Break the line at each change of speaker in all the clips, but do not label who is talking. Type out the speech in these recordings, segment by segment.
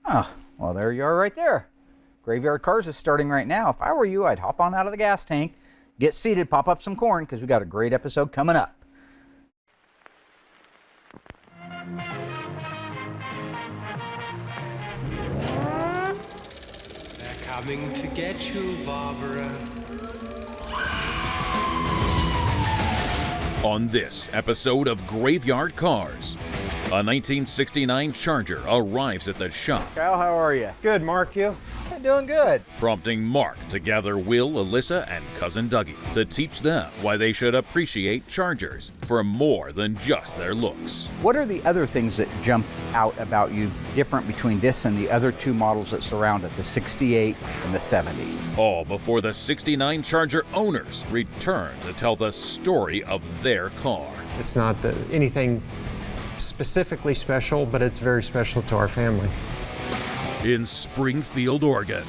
Oh, well, there you are right there. Graveyard Carz is starting right now. If I were you, I'd hop on out of the gas tank, get seated, pop up some corn, because we got a great episode coming up.
They're coming to get you, Barbara.
On this episode of Graveyard Carz, a 1969 Charger arrives at the shop,
Kyle, how are you?
Good, Mark, you?
I'm doing good.
prompting Mark to gather Will, Alyssa, and cousin Dougie to teach them why they should appreciate Chargers for more than just their looks.
What are the other things that jump out about you different between this and the other two models that surround it, the 68 and the 70?
All before the 69 Charger owners return to tell the story of their car.
It's not anything specifically special, but it's very special to our family.
In Springfield, Oregon,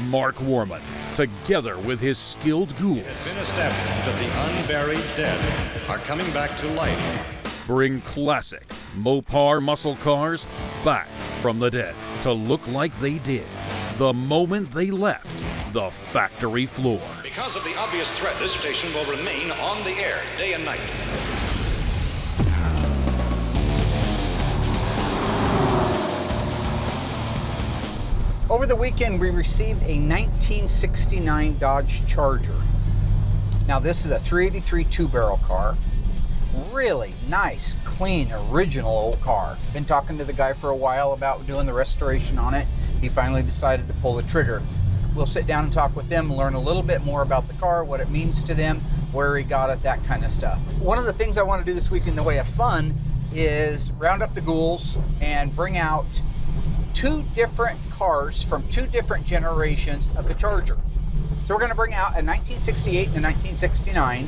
Mark Worman, together with his skilled ghouls,
It has been established that the unburied dead are coming back to life.
bring classic Mopar muscle cars back from the dead to look like they did the moment they left the factory floor.
Because of the obvious threat, this station will remain on the air day and night.
Over the weekend, we received a 1969 Dodge Charger. Now, this is a 383 two-barrel car. Really nice, clean, original old car. Been talking to the guy for a while about doing the restoration on it. He finally decided to pull the trigger. We'll sit down and talk with them, learn a little bit more about the car, what it means to them, where he got it, that kind of stuff. One of the things I want to do this week in the way of fun is round up the ghouls and bring out two different cars from two different generations of the Charger. So we're going to bring out a 1968 and a 1969,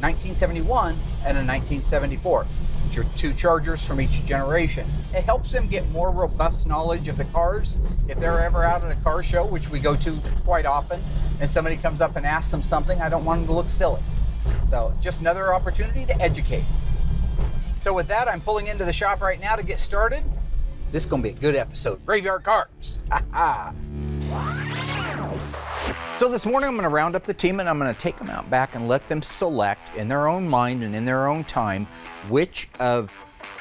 1971 and a 1974. Which are two Chargers from each generation. It helps them get more robust knowledge of the cars. If they're ever out at a car show, which we go to quite often, and somebody comes up and asks them something, I don't want them to look silly. So just another opportunity to educate. So with that, I'm pulling into the shop right now to get started. This is going to be a good episode. Graveyard Carz. So this morning I'm going to round up the team and I'm going to take them out back and let them select in their own mind and in their own time which of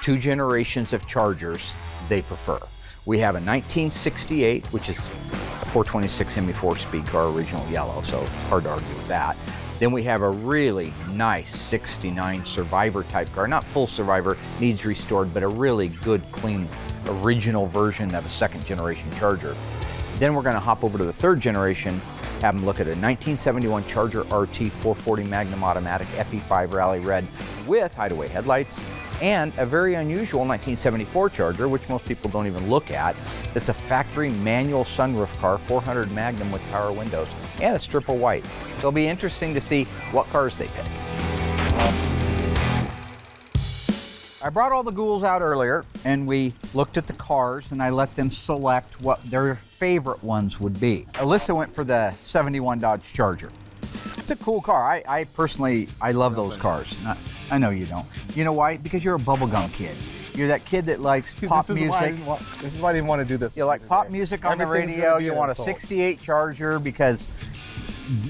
two generations of Chargers they prefer. We have a 1968, which is a 426 Hemi 4-speed car, original yellow, so hard to argue with that. Then we have a really nice 69 Survivor type car, not full Survivor, needs restored, but a really good, clean, original version of a second generation Charger. Then we're going to hop over to the third generation, have them look at a 1971 Charger RT 440 Magnum Automatic FE5 Rally Red with hideaway headlights, and a very unusual 1974 Charger, which most people don't even look at. It's a factory manual sunroof car, 400 Magnum with power windows, and it's triple white. So it'll be interesting to see what cars they pick. I brought all the ghouls out earlier and we looked at the cars and I let them select what their favorite ones would be. Alyssa went for the 71 Dodge Charger. It's a cool car. I personally love those cars. I know you don't. You know why? Because you're a bubblegum kid. You're that kid that likes pop music.
This is why I didn't want to do this.
You like pop music on the radio. You want a 68 Charger because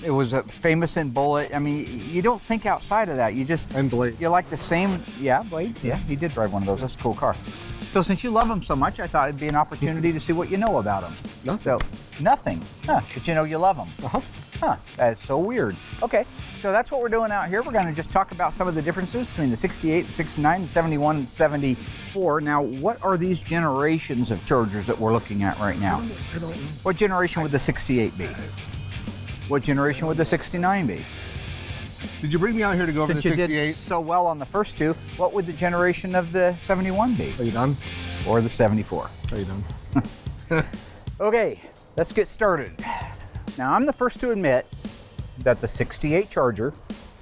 it was famous in Bullet. I mean, you don't think outside of that. You just...
And Blade.
You like the same... Yeah, Blade. Yeah, he did drive one of those. That's a cool car. So since you love them so much, I thought it'd be an opportunity to see what you know about them.
Nothing.
So, nothing. Huh, but you know you love them.
Uh-huh.
Huh, that is so weird. Okay, so that's what we're doing out here. We're going to just talk about some of the differences between the 68, the 69, the 71, and 74. Now, what are these generations of Chargers that we're looking at right now? What generation would the 68 be? What generation would the 69 be?
Did you bring me out here to go over the
Since you
68?
did so well on the first two, what would the generation of the 71 be?
Are you done?
Or the 74?
Are you done?
Okay, let's get started. Now, I'm the first to admit that the 68 Charger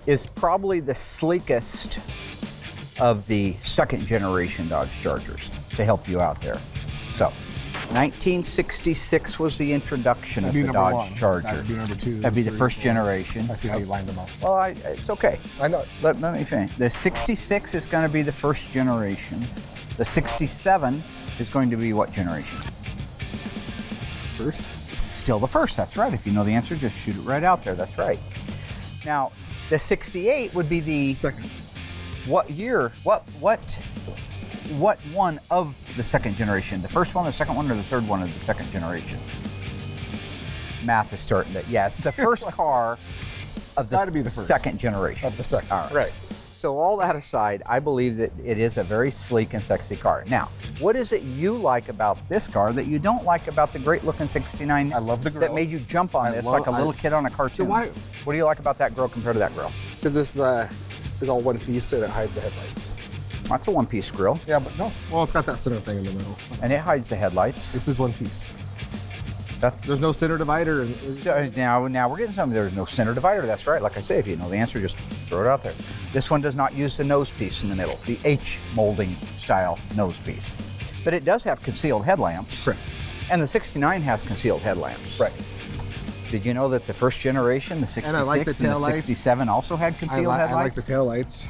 is probably the sleekest of the second generation Dodge Chargers, to help you out there. So, 1966 was the introduction of the Dodge Charger.
That'd be number two.
That'd be the first generation.
I see how you lined them up.
Well, it's okay.
I know.
Let me finish. The 66 is going to be the first generation. The 67 is going to be what generation?
first.
Still the first, that's right. If you know the answer, just shoot it right out there, that's right. Now, the 68 would be the
Second.
what year, what one of the second generation? The first one, the second one, or the third one of the second generation? Math is starting to, yeah, it's the first car of the,
Gotta be the first.
second generation.
Of the second.
All right.
Right.
So all that aside, I believe that it is a very sleek and sexy car. Now, what is it you like about this car that you don't like about the great looking 69?
I love the
That
grille.
made you jump on this like a little kid on a cartoon.
why-
What do you like about that grill compared to that grill?
Because this is all one piece and it hides the headlights.
That's a one-piece grill,
Yeah, but no. Well, it's got that center thing in the middle.
and it hides the headlights.
This is one piece.
That's
There's no center divider. And
now we're getting something. There's no center divider. That's right. Like I say, if you know the answer, just throw it out there. This one does not use the nose piece in the middle, the H molding style nose piece, but it does have concealed headlamps.
Right.
And the 69 has concealed headlamps.
Right.
Did you know that the first generation, the 66
And I like the
and the
taillights.
67, also had concealed
I like
headlights?
the taillights.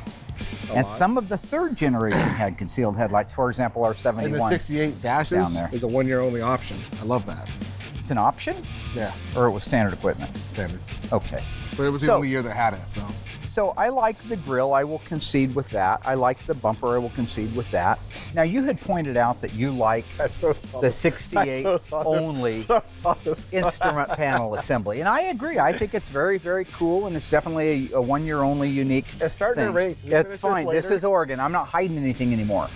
And some of the third generation had concealed headlights. For example, our 71.
And the 68 dashes
down there.
is a 1 year only option. I love that.
It's an option,
Yeah,
or it was standard equipment?
standard.
Okay.
But it was the
So-
only year that had it, so.
So I like the grill. I will concede with that. I like the bumper. I will concede with that. Now, you had pointed out that you like
I so saw
the
this.
68
I so saw this.
only
So saw this.
instrument panel assembly. And I agree. I think it's very, very cool, and it's definitely a one-year only unique
It's starting to
thing.
rain. Can we
It's
finish this
fine. This
later?
is Oregon. I'm not hiding anything anymore.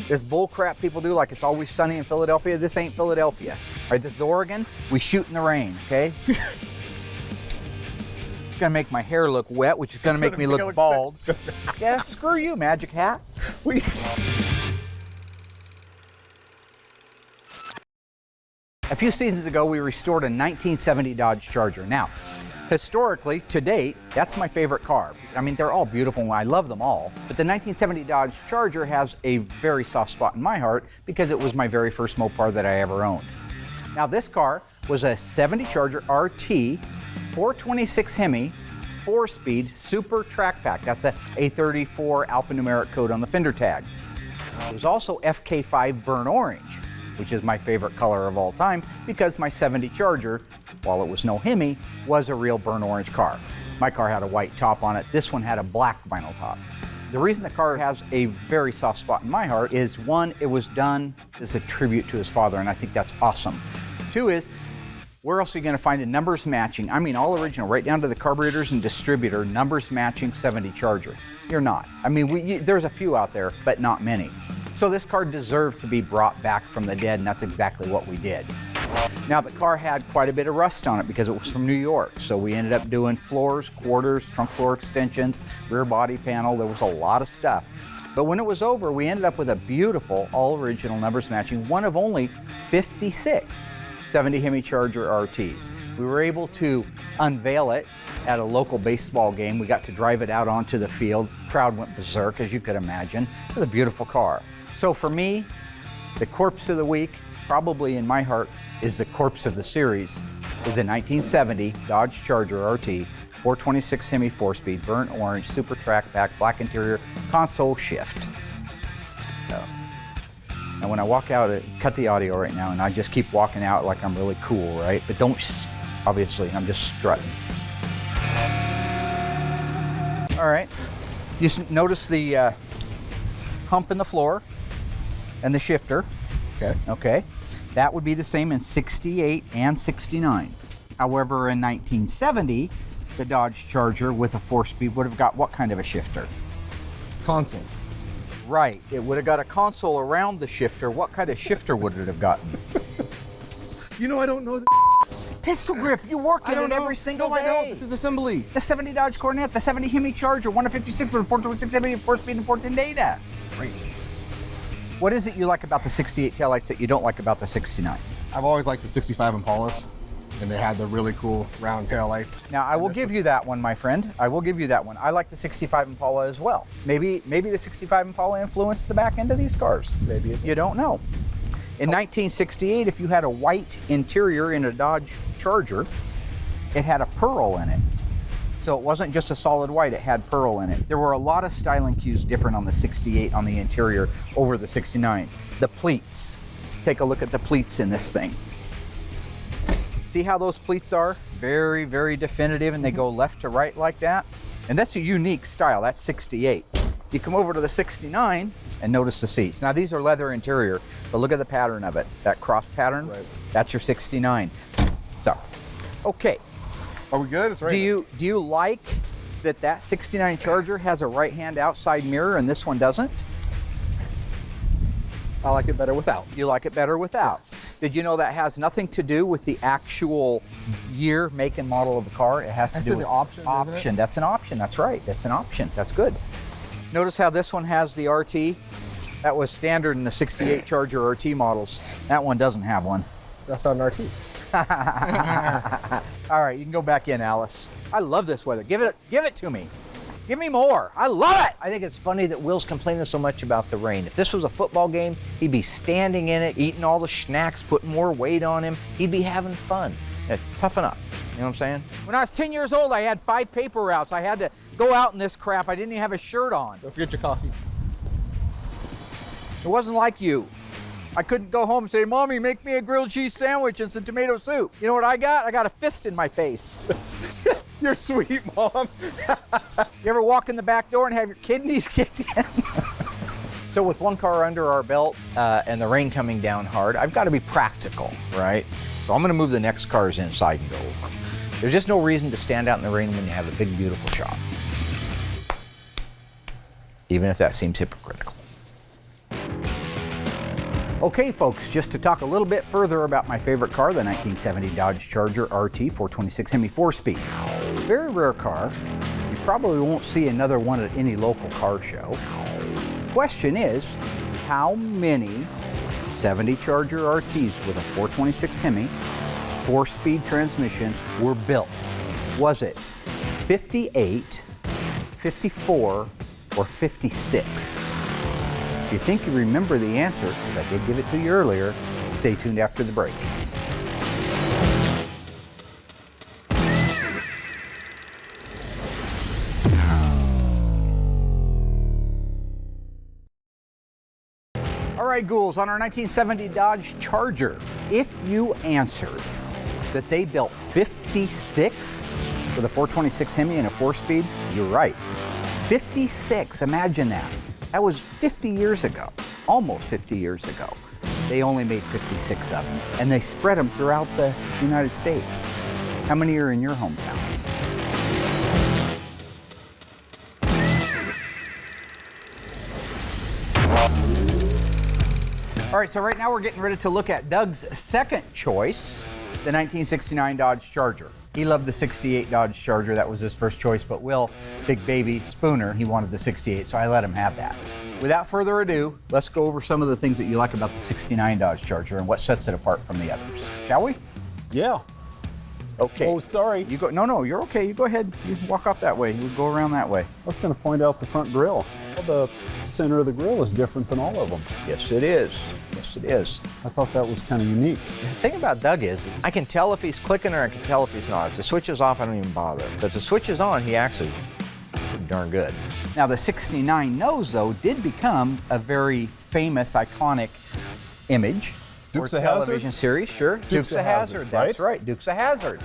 This bull crap people do, like it's always sunny in Philadelphia. This ain't Philadelphia. All right, this is Oregon. We shoot in the rain, okay? It's gonna make my hair look wet, which is gonna make me look bald. Yeah, screw you, Magic Hat. A few seasons ago, we restored a 1970 Dodge Charger. Now, historically, to date, that's my favorite car. I mean, they're all beautiful, and I love them all. But the 1970 Dodge Charger has a very soft spot in my heart because it was my very first Mopar that I ever owned. Now, this car was a 70 Charger RT, 426 Hemi, 4-speed Super Track Pack. That's a A34 alphanumeric code on the fender tag. It was also FK5 burnt orange, which is my favorite color of all time because my 70 Charger, while it was no Hemi, was a real burnt orange car. My car had a white top on it. This one had a black vinyl top. The reason the car has a very soft spot in my heart is, one, it was done as a tribute to his father, and I think that's awesome. Two is, where else are you going to find a numbers matching, I mean all original, right down to the carburetors and distributor, numbers matching 70 Charger? You're not. I mean, there's a few out there, but not many. So this car deserved to be brought back from the dead, and that's exactly what we did. Now, the car had quite a bit of rust on it because it was from New York, so we ended up doing floors, quarters, trunk floor extensions, rear body panel. There was a lot of stuff. But when it was over, we ended up with a beautiful, all-original numbers matching, one of only 56 70 Hemi Charger RTs. We were able to unveil it at a local baseball game. We got to drive it out onto the field. Crowd went berserk, as you could imagine. It was a beautiful car. So for me, the corpse of the week, probably in my heart, is the corpse of the series, is a 1970 Dodge Charger RT, 426 Hemi 4-speed, burnt orange, super track pack, black interior, console shift. So, now when I walk out, cut the audio right now, and I just keep walking out like I'm really cool, right? But don't, obviously, I'm just strutting. All right, just notice the hump in the floor and the shifter.
Okay.
Okay, that would be the same in 68 and 69. However, in 1970, the Dodge Charger with a 4-speed would have got what kind of a shifter?
Console.
Right, it would have got a console around the shifter. What kind of shifter would it have gotten?
You know, I don't know.
Pistol grip, you work
I
in
don't
it
know.
every single
no,
day.
I don't. This is assembly.
The 70 Dodge Coronet, the 70 Hemi Charger, 156 with 426 Hemi, 4-speed and 410 data.
Great.
What is it you like about the 68 taillights that you don't like about the 69?
I've always liked the 65 Impalas, and they had the really cool round taillights.
Now, I will give you that one, my friend. I will give you that one. I like the 65 Impala as well. Maybe the 65 Impala influenced the back end of these cars.
Maybe.
You don't know. In 1968, if you had a white interior in a Dodge Charger, it had a pearl in it. So it wasn't just a solid white, it had pearl in it. There were a lot of styling cues different on the 68 on the interior over the 69. The pleats. Take a look at the pleats in this thing. See how those pleats are? Very, very definitive, and they go left to right like that. And that's a unique style. That's 68. You come over to the 69 and notice the seats. Now these are leather interior, but look at the pattern of it. That cross pattern,
Right.
That's your 69. So, okay.
Are we good? It's right.
Do you like that 69 Charger has a right-hand outside mirror and this one doesn't?
I like it better without.
You like it better without. Did you know that has nothing to do with the actual year, make, and model of the car? It has to
I
do
said
with
the option, isn't it?
option. That's an option. That's right. That's an option. That's good. Notice how this one has the RT. That was standard in the 68 Charger RT models. That one doesn't have one.
That's not an RT.
All right, you can go back in, Alice. I love this weather. Give it to me. Give me more. I love it. I think it's funny that Will's complaining so much about the rain. If this was a football game, he'd be standing in it, eating all the snacks, putting more weight on him. He'd be having fun. Toughen up. You know what I'm saying? When I was 10 years old, I had 5 paper routes. I had to go out in this crap. I didn't even have a shirt on.
Don't forget your coffee.
It wasn't like you. I couldn't go home and say, Mommy, make me a grilled cheese sandwich and some tomato soup. You know what I got? I got a fist in my face.
You're sweet, Mom.
You ever walk in the back door and have your kidneys kicked in? So with one car under our belt and the rain coming down hard, I've got to be practical, right? So I'm going to move the next cars inside and go over. There's just no reason to stand out in the rain when you have a big, beautiful shop. Even if that seems hypocritical. Okay, folks, just to talk a little bit further about my favorite car, the 1970 Dodge Charger RT 426 Hemi 4-speed. Very rare car. You probably won't see another one at any local car show. Question is, how many 70 Charger RTs with a 426 Hemi 4-speed transmissions were built? Was it 58, 54, or 56? If you think you remember the answer, because I did give it to you earlier, stay tuned after the break. All right, ghouls, on our 1970 Dodge Charger, if you answered that they built 56 with a 426 Hemi and a 4-speed, you're right. 56, imagine that. That was 50 years ago, almost 50 years ago. They only made 56 of them, and they spread them throughout the United States. How many are in your hometown? All right, so right now we're getting ready to look at Doug's second choice, the 1969 Dodge Charger. He loved the 68 Dodge Charger. That was his first choice, but Will, big baby Spooner, he wanted the 68, so I let him have that. Without further ado, let's go over some of the things that you like about the 69 Dodge Charger and what sets it apart from the others. Shall we?
Yeah.
Okay.
Oh, sorry.
You go. No, you're okay. You go ahead. You walk off that way. You go around that way.
I was going to point out the front grille. Well, the center of the grille is different than all of them.
Yes, it is. Yes, it is.
I thought that was kind of unique.
The thing about Doug is, I can tell if he's clicking or I can tell if he's not. If the switch is off, I don't even bother. But if the switch is on, he actually pretty darn good. Now, the 69 nose, though, did become a very famous, iconic image.
Dukes
or
of Hazzard?
television series, sure. Dukes of Hazzard, that's right. Dukes of Hazzard.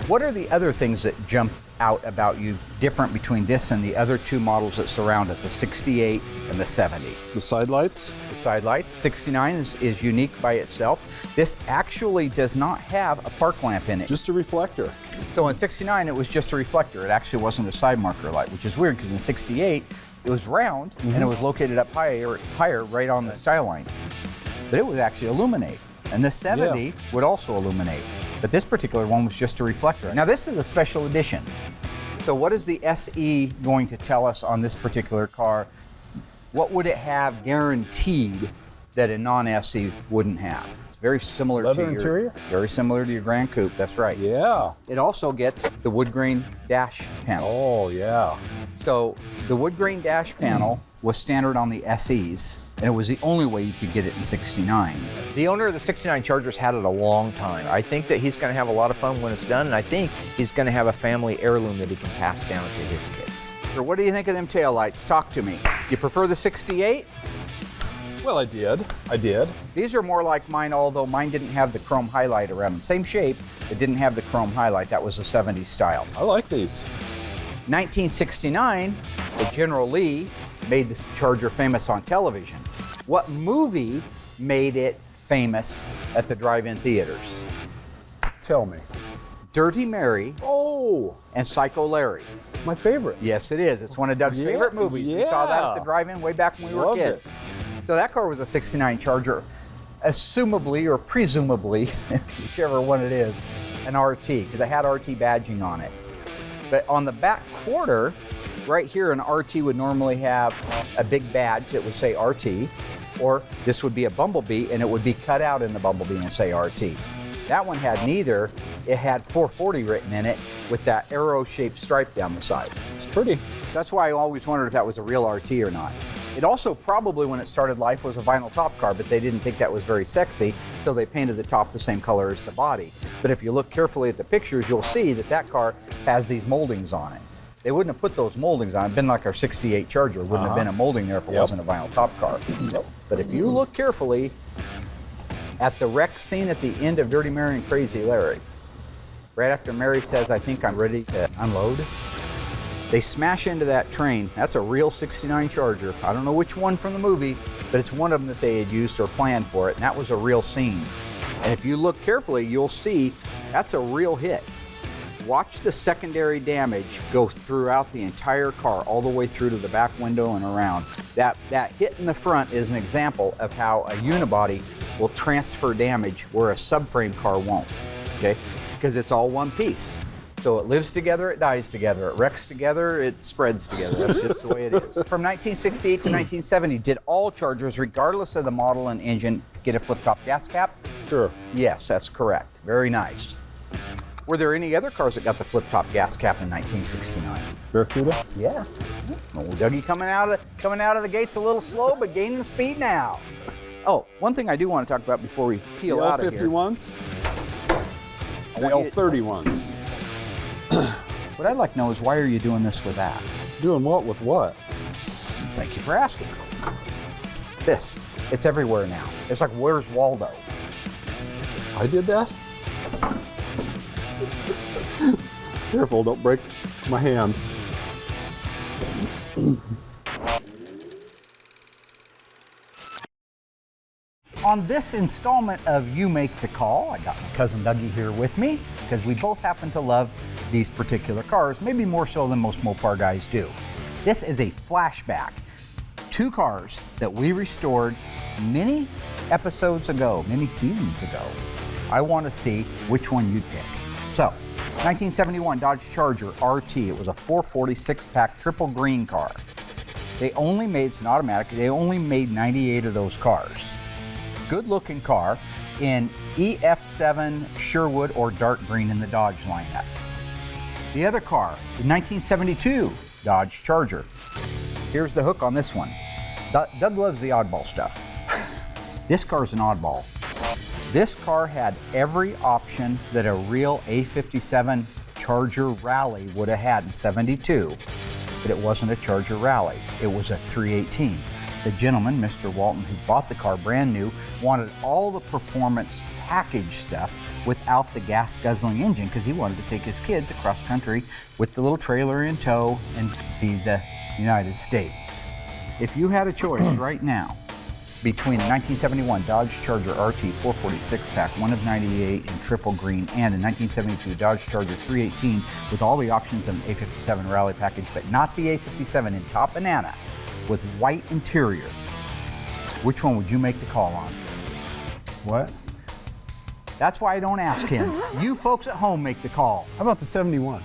What are the other things that jump out about you different between this and the other two models that surround it, the 68 and the 70?
The side lights?
The side lights. 69 is unique by itself. This actually does not have a park lamp in it.
Just a reflector.
So in 69, it was just a reflector. It actually wasn't a side marker light, which is weird because in 68, it was round and it was located up higher right on the style line. But it would actually illuminate. And the 70 would also illuminate. But this particular one was just a reflector. Now this is a special edition. So what is the SE going to tell us on this particular car? What would it have guaranteed that a non-SE wouldn't have? It's very similar
Leather
to your
interior?
Very similar to your Grand Coupe, that's right.
Yeah.
It also gets the wood grain dash panel.
Oh, yeah.
So the wood grain dash panel was standard on the SEs, and it was the only way you could get it in 69. The owner of the 69 Chargers had it a long time. I think that he's going to have a lot of fun when it's done, and I think he's going to have a family heirloom that he can pass down to his kids. Or what do you think of them taillights? Talk to me. You prefer the 68?
Well, I did.
These are more like mine, although mine didn't have the chrome highlight around them. Same shape, it didn't have the chrome highlight. That was the 70s style.
I like these.
1969, the General Lee made this Charger famous on television. What movie made it famous at the drive-in theaters?
Tell me.
Dirty Mary
Oh,
and Psycho Larry.
my favorite.
Yes, it is. It's one of Doug's favorite movies. We saw that at the drive-in way back when we were
Loved
kids.
it.
So that car was a 69 Charger, assumably or presumably, whichever one it is, an RT, because I had RT badging on it. But on the back quarter, right here, an RT would normally have a big badge that would say RT, or this would be a Bumblebee and it would be cut out in the Bumblebee and say RT. That one had neither. It had 440 written in it with that arrow-shaped stripe down the side.
It's pretty.
So that's why I always wondered if that was a real RT or not. It also probably, when it started life, was a vinyl top car, but they didn't think that was very sexy, so they painted the top the same color as the body. But if you look carefully at the pictures, you'll see that that car has these moldings on it. They wouldn't have put those moldings on. It'd been like our 68 Charger. Wouldn't have been a molding there if it wasn't a vinyl top car. But if you look carefully at the wreck scene at the end of Dirty Mary and Crazy Larry, right after Mary says, "I think I'm ready to unload," they smash into that train. That's a real 69 Charger. I don't know which one from the movie, but it's one of them that they had used or planned for it, and that was a real scene. And if you look carefully, you'll see that's a real hit. Watch the secondary damage go throughout the entire car, all the way through to the back window and around. That hit in the front is an example of how a unibody will transfer damage where a subframe car won't. Okay, it's because it's all one piece. So it lives together, it dies together, it wrecks together, it spreads together. That's just the way it is. From 1968 to 1970, did all Chargers, regardless of the model and engine, get a flip-top gas cap?
Sure.
Yes, that's correct. Very nice. Were there any other cars that got the flip-top gas cap in 1969?
Barracuda?
Yeah. Oh, Dougie coming out of the gates a little slow, but gaining the speed now. Oh, one thing I do want to talk about before we peel
The
out of here.
L51s? The
want you to-
L31s.
What I'd like to know is, why are you doing this with that?
Doing what with what?
Thank you for asking. This, it's everywhere now. It's like, where's Waldo?
I did that? Careful, don't break my hand.
On this installment of You Make the Call, I got my cousin Dougie here with me because we both happen to love these particular cars, maybe more so than most Mopar guys do. This is a flashback. Two cars that we restored many episodes ago, many seasons ago. I want to see which one you'd pick. So, 1971 Dodge Charger RT. It was a 440 6-pack triple green car. They only made, it's an automatic, they only made 98 of those cars. Good looking car in EF7 Sherwood or dark green in the Dodge lineup. The other car, the 1972 Dodge Charger. Here's the hook on this one. Doug loves the oddball stuff. This car's an oddball. This car had every option that a real A57 Charger Rally would have had in 72, but it wasn't a Charger Rally. It was a 318. The gentleman, Mr. Walton, who bought the car brand new, wanted all the performance package stuff without the gas guzzling engine because he wanted to take his kids across country with the little trailer in tow and see the United States. If you had a choice right now between a 1971 Dodge Charger RT 446 pack, one of 98 in triple green, and a 1972 Dodge Charger 318 with all the options of an A57 Rally package, but not the A57 in top banana with white interior, which one would you make the call on?
What?
That's why I don't ask him. You folks at home make the call.
How about the 71?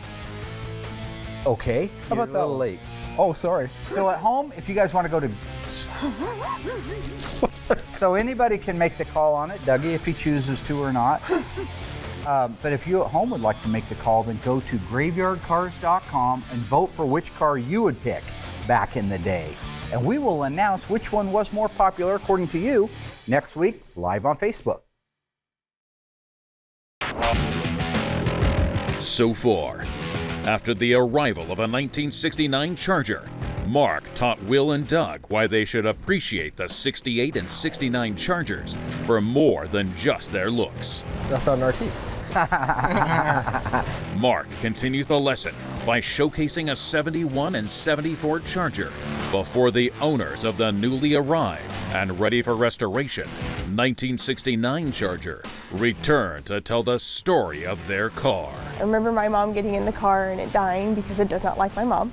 Okay.
How about
You're
that
a little
one?
late.
Oh, sorry.
So at home, if you guys want to go to... So anybody can make the call on it, Dougie, if he chooses to or not. But if you at home would like to make the call, then go to graveyardcars.com and vote for which car you would pick back in the day. And we will announce which one was more popular according to you next week, live on Facebook.
So far, After the arrival of a 1969 Charger, Mark taught Will and Doug why they should appreciate the 68 and 69 Chargers for more than just their looks.
That's not an RT.
Mark continues the lesson by showcasing a 71 and 74 Charger before the owners of the newly arrived and ready for restoration 1969 Charger return to tell the story of their car.
I remember my mom getting in the car and it dying because it does not like my mom.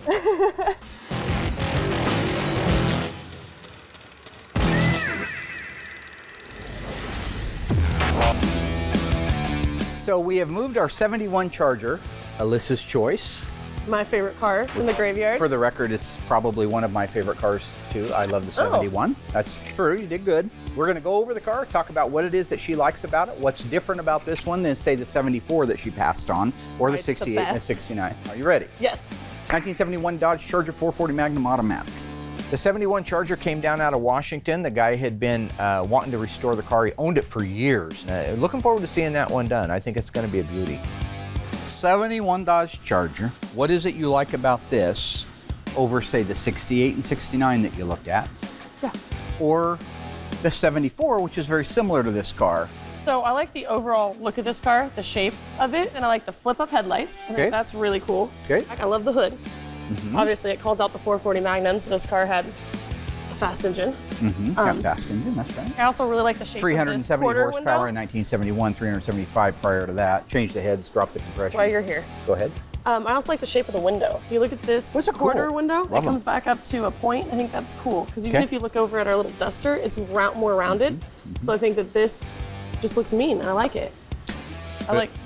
So we have moved our 71 Charger, Alyssa's choice.
My favorite car in the graveyard.
For the record, it's probably one of my favorite cars too. I love the 71. That's true, you did good. We're gonna go over the car, talk about what it is that she likes about it, what's different about this one than say the 74 that she passed on, or the 68 and the 69. Are you ready?
Yes.
1971 Dodge Charger 440 Magnum Automatic. The 71 Charger came down out of Washington. The guy had been wanting to restore the car. He owned it for years. Looking forward to seeing that one done. I think it's going to be a beauty. 71 Dodge Charger. What is it you like about this over, say, the 68 and 69 that you looked at?
Yeah.
Or the 74, which is very similar to this car?
So I like the overall look of this car, the shape of it, and I like the flip-up headlights. I think that's really cool.
Okay.
I love the hood. Obviously, it calls out the 440 Magnum, so this car had a fast engine.
Got fast engine, that's right.
I also really like the shape of this
370
quarter
horsepower in
window.
1971, 375 prior to that. Changed the heads, dropped the compression.
That's why you're here.
Go ahead.
I also like the shape of the window. If you look at this
Those are
quarter
cool.
window,
Love
it comes back up to a point. I think that's cool, because even if you look over at our little Duster, it's more rounded. So I think that this just looks mean, and I like it.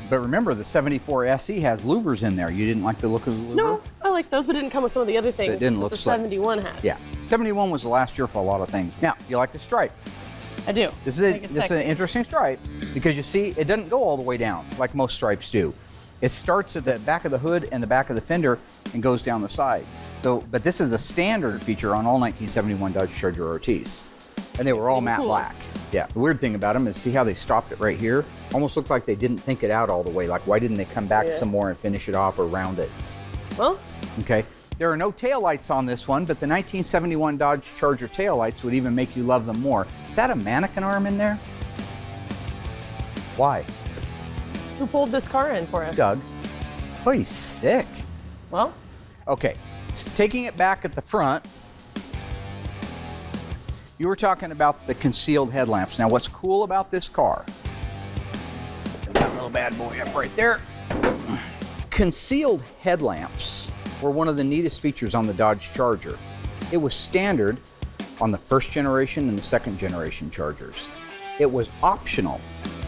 But remember, the 74 SE has louvers in there. You didn't like the look of the louver?
No, I like those, but it didn't come with some of the other things
It didn't
that
look
the
slick.
71 had.
Yeah, 71 was the last year for a lot of things. Now, you like the stripe.
I do.
This is an interesting stripe because you see, it doesn't go all the way down like most stripes do. It starts at the back of the hood and the back of the fender and goes down the side. So, but this is a standard feature on all 1971 Dodge Charger RTs. And they were all matte black. Yeah, the weird thing about them is see how they stopped it right here? Almost looks like they didn't think it out all the way. Like, why didn't they come back some more and finish it off or round it?
Well,
okay. There are no taillights on this one, but the 1971 Dodge Charger taillights would even make you love them more. Is that a mannequin arm in there? Why?
who pulled this car in for us?
Doug. Oh, he's sick.
Well,
okay, taking it back at the front, you were talking about the concealed headlamps. Now, what's cool about this car, open that little bad boy up right there. Concealed headlamps were one of the neatest features on the Dodge Charger. It was standard on the first generation and the second generation Chargers. It was optional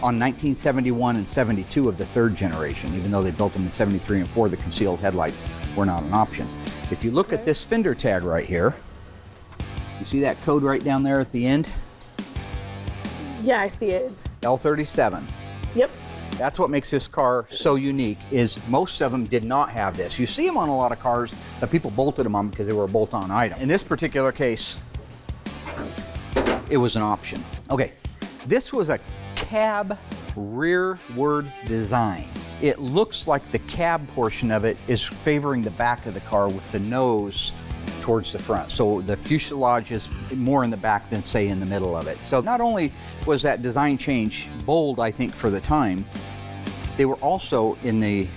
on 1971 and 72 of the third generation, even though they built them in 73 and 4, the concealed headlights were not an option. If you look at this fender tag right here, you see that code right down there at the end?
yeah, I see it. It's-
L37.
Yep.
That's what makes this car so unique, is most of them did not have this. You see them on a lot of cars that people bolted them on because they were a bolt-on item. In this particular case, it was an option. Okay, this was a cab rearward design. It looks like the cab portion of it is favoring the back of the car with the nose towards the front. So the fuselage is more in the back than, say, in the middle of it. So not only was that design change bold, I think, for the time, they were also in the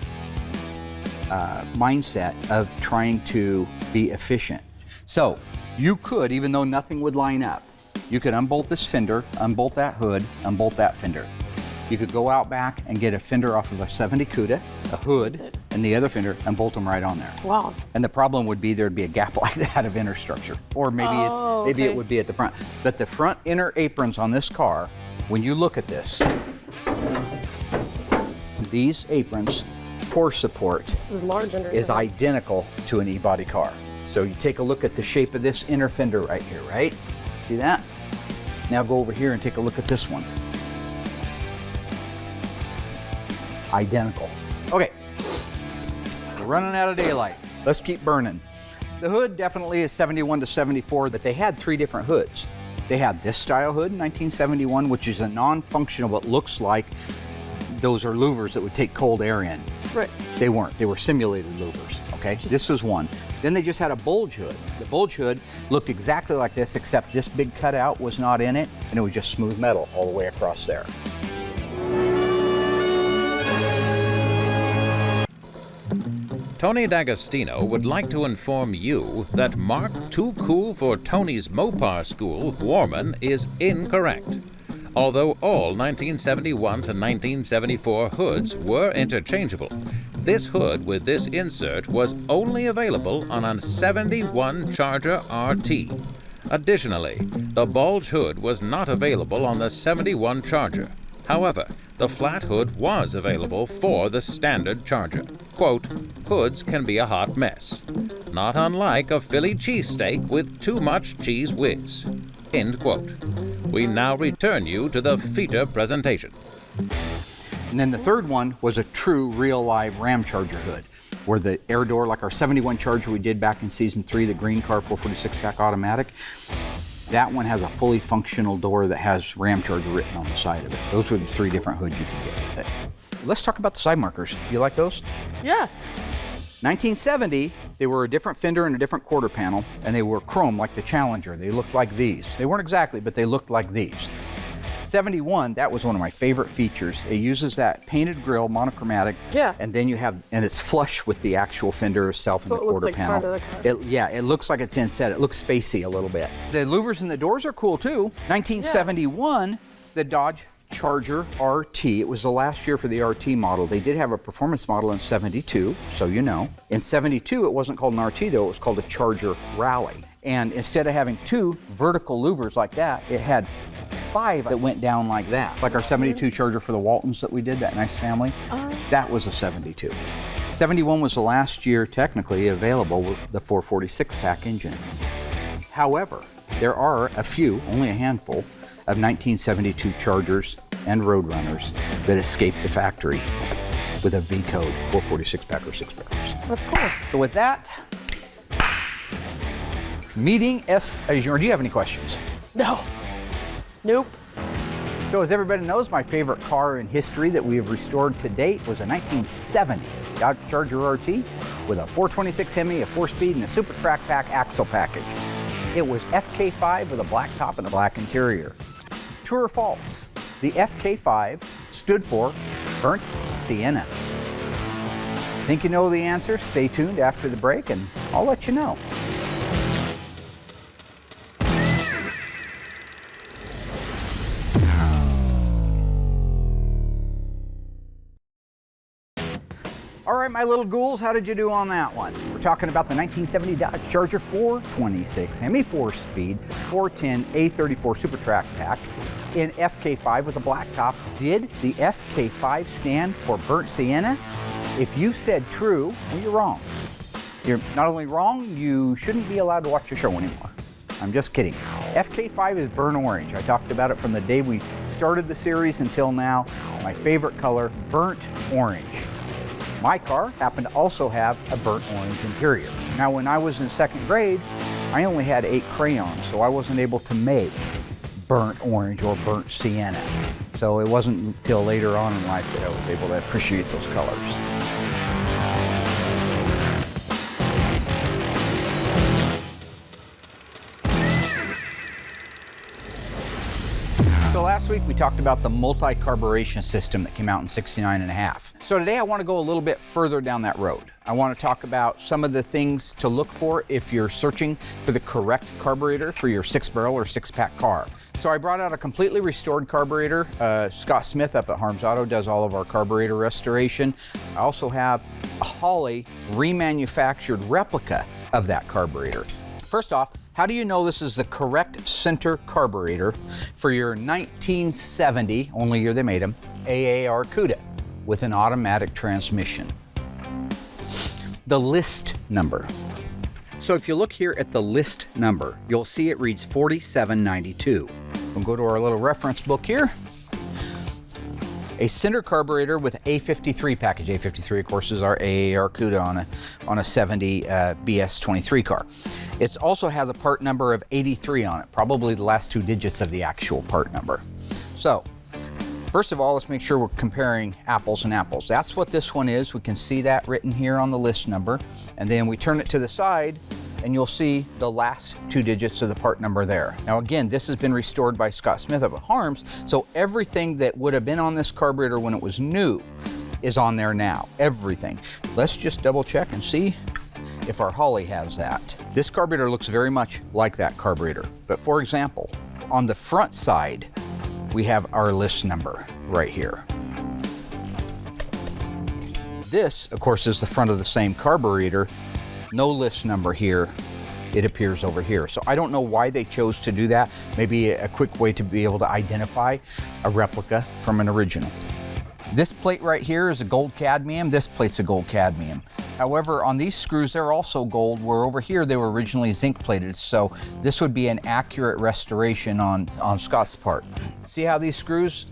mindset of trying to be efficient. So you could, even though nothing would line up, you could unbolt this fender, unbolt that hood, unbolt that fender. You could go out back and get a fender off of a 70 Cuda, a hood, and the other fender, and bolt them right on there.
Wow.
And the problem would be there'd be a gap like that of inner structure. Or maybe it would be at the front. But the front inner aprons on this car, when you look at this, these aprons for support
This is large under
is identical to an E-body car. So you take a look at the shape of this inner fender right here, right? See that? Now go over here and take a look at this one. Identical. Okay, we're running out of daylight. Let's keep burning. The hood definitely is 71 to 74, but they had three different hoods. They had this style hood in 1971, which is a non-functional, but looks like those are louvers that would take cold air in.
Right.
They weren't. They were simulated louvers, okay? This was one. Then they just had a bulge hood. The bulge hood looked exactly like this, except this big cutout was not in it, and it was just smooth metal all the way across there.
Tony D'Agostino would like to inform you that Mark Too Cool for Tony's Mopar School, Warman, is incorrect. Although all 1971 to 1974 hoods were interchangeable, this hood with this insert was only available on a 71 Charger RT. Additionally, the bulge hood was not available on the 71 Charger. However, the flat hood was available for the standard Charger. Quote, hoods can be a hot mess, not unlike a Philly cheesesteak with too much cheese whiz. End quote. We now return you to the feature presentation.
And then the third one was a true real live Ram Charger hood, where the air door, like our 71 Charger we did back in season 3, the green car 446 pack automatic, that one has a fully functional door that has Ram Charger written on the side of it. Those were the 3 different hoods you could get with it. Let's talk about the side markers. You like those?
Yeah.
1970, they were a different fender and a different quarter panel, and they were chrome like the Challenger. They looked like these. They weren't exactly, but they looked like these. 71, that was one of my favorite features. It uses that painted grille, monochromatic, and then you have, and it's flush with the actual fender itself and the quarter panel.
Part of the car.
It looks like it's inset. It looks spacey a little bit. The louvers in the doors are cool too. 1971, the Dodge Charger RT. It was the last year for the RT model. They did have a performance model in 72, so you know. In 72, it wasn't called an RT though, it was called a Charger Rally. And instead of having 2 vertical louvers like that, it had 5 that went down like that. Like our 72 Charger for the Waltons that we did, that nice family. That was a 72. 71 was the last year technically available with the 446 pack engine. However, there are a few, only a handful, of 1972 Chargers and Roadrunners that escaped the factory with a V code 446 pack or 6 barrels.
That's cool.
So with that, meeting S adjourned. Do you have any questions?
No. Nope.
So as everybody knows, my favorite car in history that we have restored to date was a 1970 Dodge Charger RT with a 426 Hemi, a 4-speed, and a Super Track Pack axle package. It was FK5 with a black top and a black interior. True or false? The FK5 stood for Burnt Sienna. Think you know the answer? Stay tuned after the break and I'll let you know. All right, my little ghouls, how did you do on that one? We're talking about the 1970 Dodge Charger 426 Hemi 4-speed 410 A34 Super Track Pack in FK5 with a black top. Did the FK5 stand for Burnt Sienna? If you said true, well, you're wrong. You're not only wrong, you shouldn't be allowed to watch the show anymore. I'm just kidding. FK5 is burnt orange. I talked about it from the day we started the series until now. My favorite color, burnt orange. My car happened to also have a burnt orange interior. Now, when I was in 2nd grade, I only had 8 crayons, so I wasn't able to make burnt orange or burnt sienna. So it wasn't until later on in life that I was able to appreciate those colors. So last week we talked about the multi-carburation system that came out in '69.5. So today I want to go a little bit further down that road. I want to talk about some of the things to look for if you're searching for the correct carburetor for your 6-barrel or 6-pack car. So I brought out a completely restored carburetor. Scott Smith up at Harms Auto does all of our carburetor restoration. I also have a Holley remanufactured replica of that carburetor. First off, how do you know this is the correct center carburetor for your 1970, only year they made them, AAR CUDA with an automatic transmission? The list number. So if you look here at the list number, you'll see it reads 4792. We'll go to our little reference book here. A center carburetor with A53 package. A53, of course, is our AAR CUDA on a 70 BS23 car. It also has a part number of 83 on it, probably the last 2 digits of the actual part number. So, First of all, let's make sure we're comparing apples and apples. That's what this one is. We can see that written here on the list number. And then we turn it to the side and you'll see the last 2 digits of the part number there. Now again, this has been restored by Scott Smith up at Harms, so everything that would have been on this carburetor when it was new is on there now, everything. Let's just double check and see if our Holley has that. This carburetor looks very much like that carburetor, but for example, on the front side, we have our list number right here. This, of course, is the front of the same carburetor. No list number here, it appears over here. So I don't know why they chose to do that. Maybe a quick way to be able to identify a replica from an original. This plate right here is a gold cadmium. This plate's a gold cadmium. However, on these screws, they're also gold, where over here they were originally zinc plated. So this would be an accurate restoration on Scott's part. See how these screws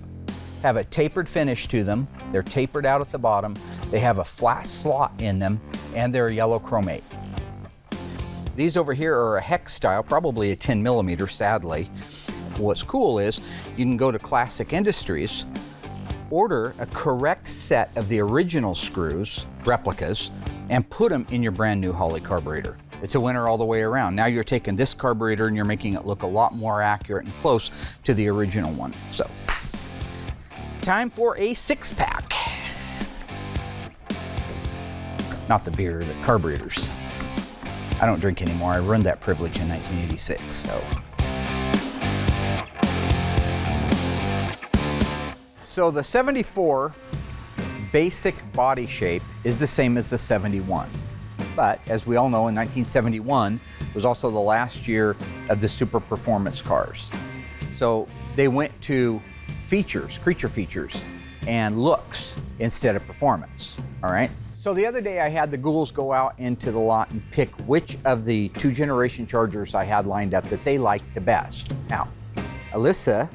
have a tapered finish to them. They're tapered out at the bottom. They have a flat slot in them, and they're yellow chromate. These over here are a hex style, probably a 10 millimeter, sadly. What's cool is you can go to Classic Industries, order a correct set of the original screws, replicas, and put them in your brand new Holley carburetor. It's a winner all the way around. Now you're taking this carburetor and you're making it look a lot more accurate and close to the original one. So, time for a 6-pack. Not the beer, the carburetors. I don't drink anymore. I ruined that privilege in 1986, so. So the 74 basic body shape is the same as the 71. But as we all know, in 1971 was also the last year of the super performance cars. So they went to features, creature features, and looks instead of performance, all right? So the other day I had the ghouls go out into the lot and pick which of the 2-generation Chargers I had lined up that they liked the best. Now, Alyssa,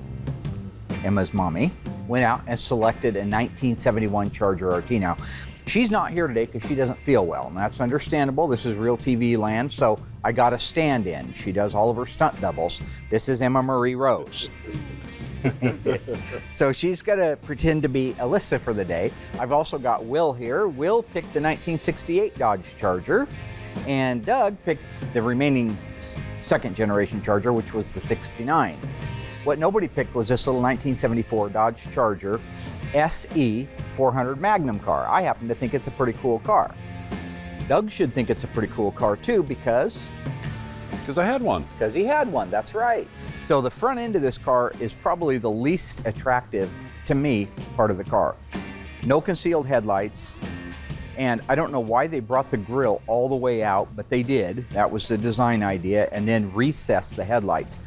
Emma's mommy, went out and selected a 1971 Charger RT. Now, she's not here today because she doesn't feel well, and that's understandable. This is real TV land, so I got a stand-in. She does all of her stunt doubles. This is Emma Marie Rose. So she's gonna pretend to be Alyssa for the day. I've also got Will here. Will picked the 1968 Dodge Charger, and Doug picked the remaining 2nd-generation Charger, which was the 69. What nobody picked was this little 1974 Dodge Charger SE 400 Magnum car. I happen to think it's a pretty cool car. Doug should think it's a pretty cool car too because
I had one.
Because he had one, that's right. So the front end of this car is probably the least attractive, to me, part of the car. No concealed headlights, and I don't know why they brought the grille all the way out, but they did. That was the design idea, and then recessed the headlights.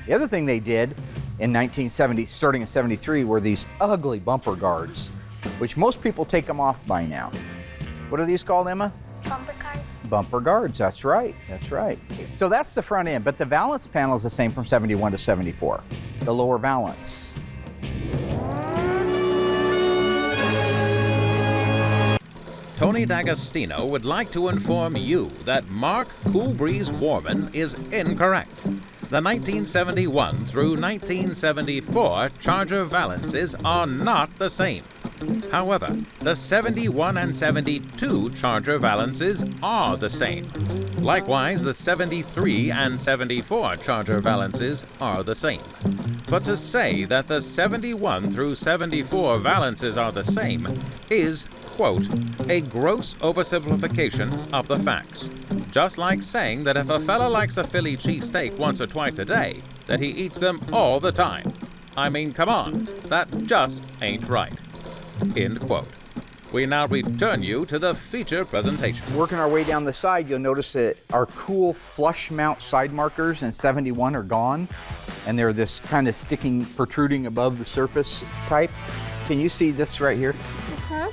The other thing they did in 1970, starting in 73, were these ugly bumper guards, which most people take them off by now. What are these called, Emma?
Bumper cars.
Bumper guards, that's right, that's right. So that's the front end, but the valance panel is the same from 71 to 74. The lower valance.
Tony D'Agostino would like to inform you that Mark Cool Breeze Warman is incorrect. The 1971 through 1974 Charger valances are not the same. However, the 71 and 72 Charger valances are the same. Likewise, the 73 and 74 Charger valances are the same. But to say that the 71 through 74 valances are the same is, quote, a gross oversimplification of the facts. Just like saying that if a fella likes a Philly cheesesteak once or twice a day, that he eats them all the time. I mean, come on, that just ain't right. End quote. We now return you to the feature presentation.
Working our way down the side, you'll notice that our cool flush mount side markers in 71 are gone, and they're this kind of sticking, protruding above the surface type. Can you see this right here?
Uh-huh.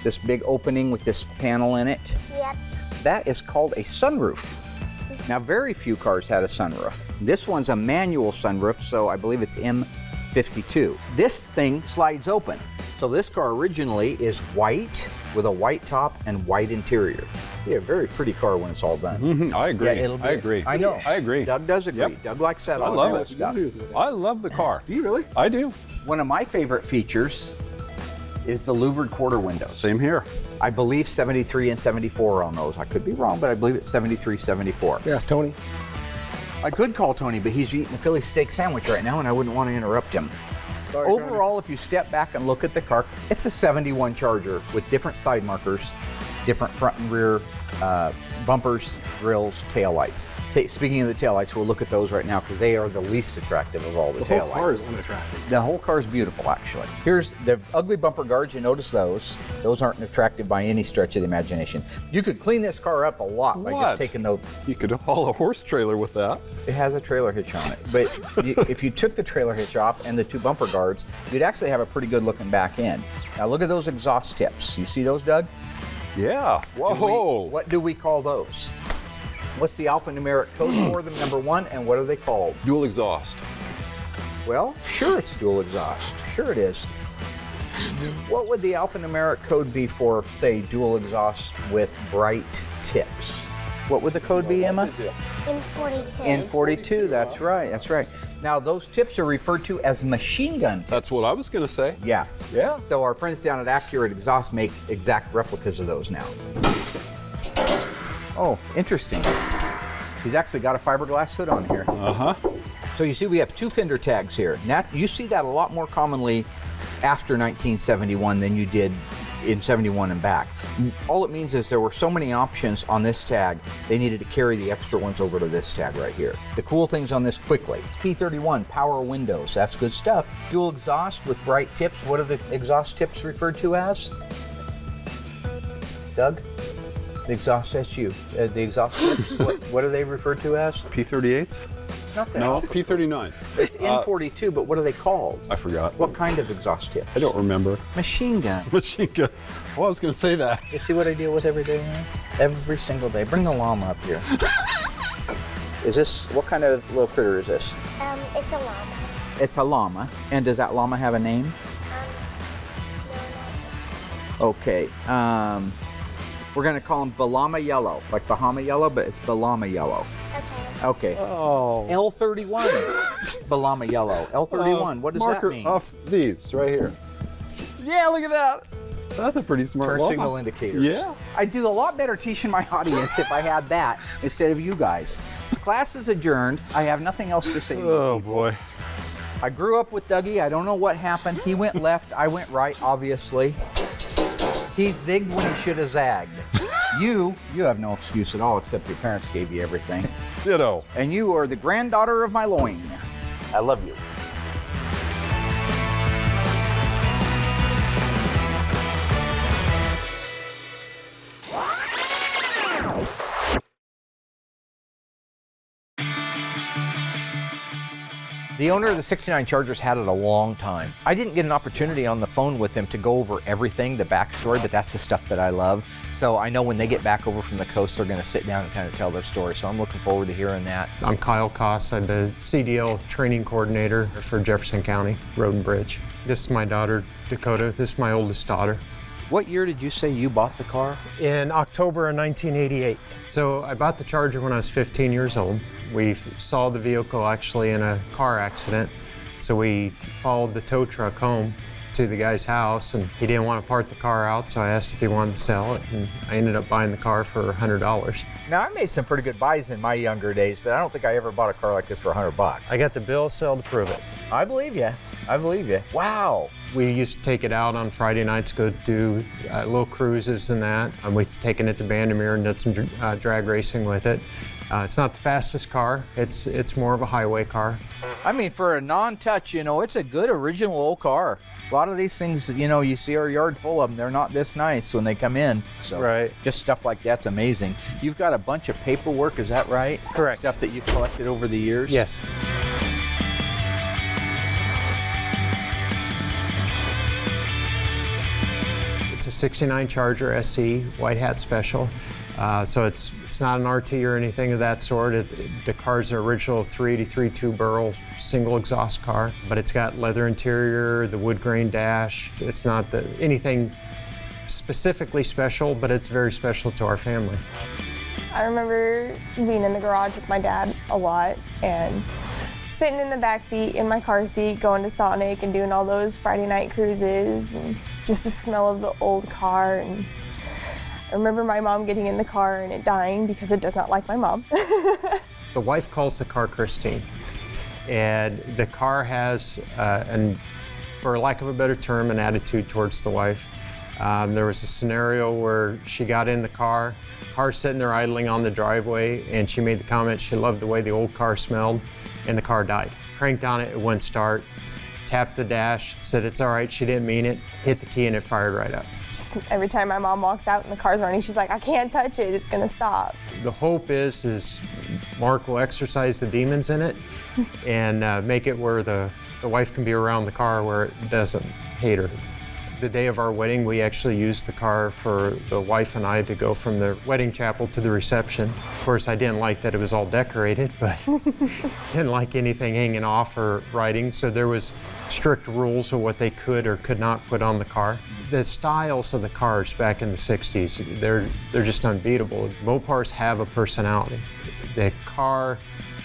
This big opening with this panel in it?
Yep.
That is called a sunroof. Now, very few cars had a sunroof. This one's a manual sunroof, so I believe it's M52. This thing slides open. So this car originally is white with a white top and white interior. Yeah, a very pretty car when it's all done.
Mm-hmm. I agree.
Yeah,
I agree.
I know.
I agree.
Doug does agree.
Yep.
Doug likes that.
I love it. I love the car.
Do you really?
I do.
One of my favorite features is the louvered quarter windows.
Same here.
I believe 73 and 74 on those. I could be wrong, but I believe it's 73, 74.
Yes, Tony.
I could call Tony, but he's eating a Philly steak sandwich right now, and I wouldn't want to interrupt him.
Sorry,
Overall, if you step back and look at the car, it's a 71 Charger with different side markers, different front and rear bumpers, grills, taillights. Okay, speaking of the taillights, we'll look at those right now because they are the least attractive of all the taillights.
The whole car is unattractive.
The whole car is beautiful, actually. Here's the ugly bumper guards. You notice those. Those aren't attractive by any stretch of the imagination. You could clean this car up a lot by just taking those.
You could haul a horse trailer with that.
It has a trailer hitch on it. But if you took the trailer hitch off and the two bumper guards, you'd actually have a pretty good looking back end. Now look at those exhaust tips. You see those, Doug?
Yeah. Whoa.
What do we call those? What's the alphanumeric code for them, number one, and what are they called?
Dual exhaust.
Well, sure it's dual exhaust. Sure it is. What would the alphanumeric code be for, say, dual exhaust with bright tips? What would the code be, Emma?
N42.
N42, that's right, that's right. Now, those tips are referred to as machine gun tips.
That's what I was going to say.
Yeah.
Yeah.
So our friends down at Accurate Exhaust make exact replicas of those now. Oh, interesting. He's actually got a fiberglass hood on here.
Uh-huh.
So you see we have two fender tags here. Now, you see that a lot more commonly after 1971 than you did in 71 and back. All it means is there were so many options on this tag, they needed to carry the extra ones over to this tag right here. The cool things on this quickly. P31, power windows, that's good stuff. Dual exhaust with bright tips. What are the exhaust tips referred to as? Doug? The exhaust, that's you. The exhaust tips, what are they referred to as?
P38s?
Not that.
No, P39s.
It's N42, but what are they called?
I forgot.
What kind of exhaust tip?
I don't remember.
Machine gun.
Machine gun. Well, I was going to say that.
You see what I deal with every day, man? Every single day. Bring the llama up here. Is this, what kind of little critter is this?
It's a llama.
It's a llama. And does that llama have a name?
No.
Okay. We're going to call him Balama Yellow. Like Bahama Yellow, but it's Balama Yellow.
Okay.
Okay.
Oh.
L31. Balama Yellow. L31. What does that mean?
Off these right here. Yeah, look at that. That's a pretty smart
Turn
llama.
signal indicators.
Yeah.
I'd do a lot better teaching my audience if I had that instead of you guys. Class is adjourned. I have nothing else to say to you
Oh,
people.
boy.
I grew up with Dougie. I don't know what happened. He went left. I went right, obviously. He zigged when he should have zagged. You have no excuse at all except your parents gave you everything.
Ditto.
And you are the granddaughter of my loin. I love you. The owner of the 69 Chargers had it a long time. I didn't get an opportunity on the phone with him to go over everything, the backstory, but that's the stuff that I love. So I know when they get back over from the coast, they're going to sit down and kind of tell their story. So I'm looking forward to hearing that.
I'm Kyle Koss. I'm the CDL training coordinator for Jefferson County Road and Bridge. This is my daughter, Dakota. This is my oldest daughter.
What year did you say you bought the car?
In October of 1988. So I bought the Charger when I was 15 years old. We saw the vehicle actually in a car accident. So we followed the tow truck home to the guy's house, and he didn't want to part the car out, so I asked if he wanted to sell it, and I ended up buying the car for $100.
Now, I made some pretty good buys in my younger days, but I don't think I ever bought a car like this for $100.
I got the bill of sale to prove it.
I believe you. I believe you. Wow.
We used to take it out on Friday nights, go do little cruises and that. And we've taken it to Bandimere and did some drag racing with it. It's not the fastest car. It's more of a highway car.
I mean, for a non-touch, it's a good original old car. A lot of these things, you see our yard full of them. They're not this nice when they come in. So
Right.
Just stuff like that's amazing. You've got a bunch of paperwork, is that right?
Correct.
Stuff that you've collected over the years?
Yes. It's a 69 Charger SE, white hat special. So it's not an RT or anything of that sort. The car's an original 383 two-barrel single exhaust car, but it's got leather interior, the wood grain dash. It's not anything specifically special, but it's very special to our family.
I remember being in the garage with my dad a lot and sitting in the back seat in my car seat, going to Sonic and doing all those Friday night cruises, and just the smell of the old car. And I remember my mom getting in the car and it dying because it does not like my mom.
The wife calls the car Christine, and the car has, for lack of a better term, an attitude towards the wife. There was a scenario where she got in the car's sitting there idling on the driveway, and she made the comment she loved the way the old car smelled, and the car died. Cranked on it, it wouldn't start, tapped the dash, said it's all right, she didn't mean it, hit the key, and it fired right up.
Just every time my mom walks out and the car's running, she's like, I can't touch it, it's gonna stop.
The hope is Mark will exorcise the demons in it and make it where the wife can be around the car where it doesn't hate her. The day of our wedding, we actually used the car for the wife and I to go from the wedding chapel to the reception. Of course, I didn't like that it was all decorated, but didn't like anything hanging off or riding, so there was strict rules of what they could or could not put on the car. The styles of the cars back in the 60s, they're just unbeatable. Mopars have a personality. The car,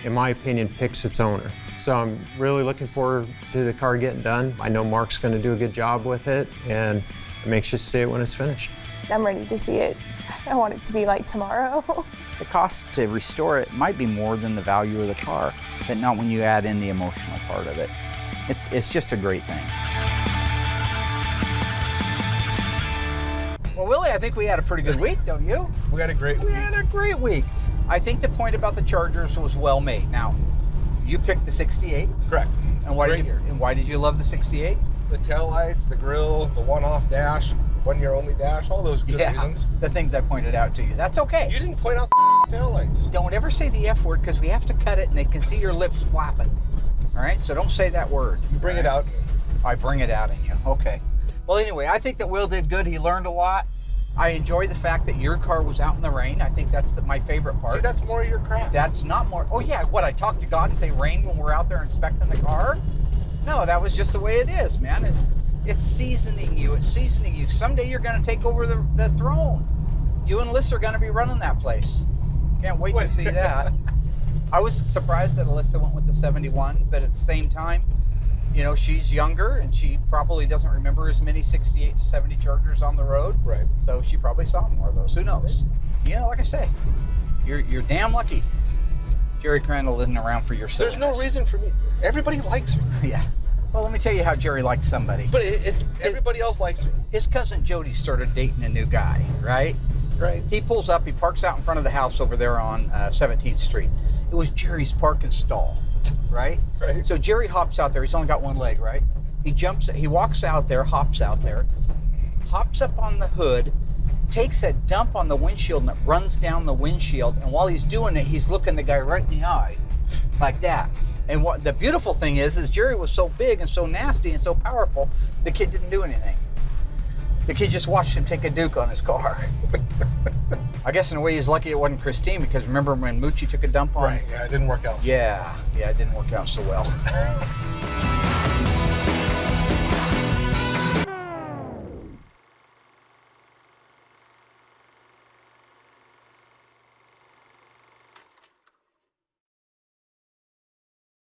in my opinion, picks its owner. So I'm really looking forward to the car getting done. I know Mark's going to do a good job with it, and I'm anxious to see it when it's finished.
I'm ready to see it. I want it to be like tomorrow.
The cost to restore it might be more than the value of the car, but not when you add in the emotional part of it. It's just a great thing.
Well, Willie, I think we had a pretty good week, don't you?
We had a great week.
We had a great week. I think the point about the Chargers was well made. Now, you picked the 68.
Correct.
And why did you love the 68?
The taillights, the grill, the one-off dash, one-year only dash, all those good reasons.
The things I pointed out to you. That's okay.
You didn't point out the taillights.
Don't ever say the F word because we have to cut it and they can see your lips flapping. All right? So don't say that word.
You bring it out.
I bring it out in you. Okay. Well, anyway, I think that Will did good. He learned a lot. I enjoy the fact that your car was out in the rain. I think that's my favorite part.
See, that's more of your crap.
That's not more. Oh, yeah. What, I talk to God and say rain when we're out there inspecting the car? No, that was just the way it is, man. It's seasoning you. It's seasoning you. Someday you're going to take over the throne. You and Alyssa are going to be running that place. Can't wait to see that. I was surprised that Alyssa went with the 71, but at the same time, you know, she's younger and she probably doesn't remember as many 68 to 70 Chargers on the road.
Right.
So she probably saw more of those. Who knows? You know, like I say, you're damn lucky Jerry Crandall isn't around for your silliness.
There's no reason for me. Everybody likes me.
Yeah. Well, let me tell you how Jerry likes somebody.
But everybody else likes me.
His cousin Jody started dating a new guy, right?
Right.
He pulls up, he parks out in front of the house over there on 17th Street. It was Jerry's parking stall, right?
Right.
So Jerry hops out there. He's only got one leg, right? He walks out there, hops out there, hops up on the hood, takes a dump on the windshield, and it runs down the windshield. And while he's doing it, he's looking the guy right in the eye, like that. And what the beautiful thing is Jerry was so big and so nasty and so powerful, the kid didn't do anything. The kid just watched him take a duke on his car. I guess in a way he's lucky it wasn't Christine, because remember when Moochie took a dump on?
Right, yeah, it didn't work out.
Yeah, it didn't work out so well.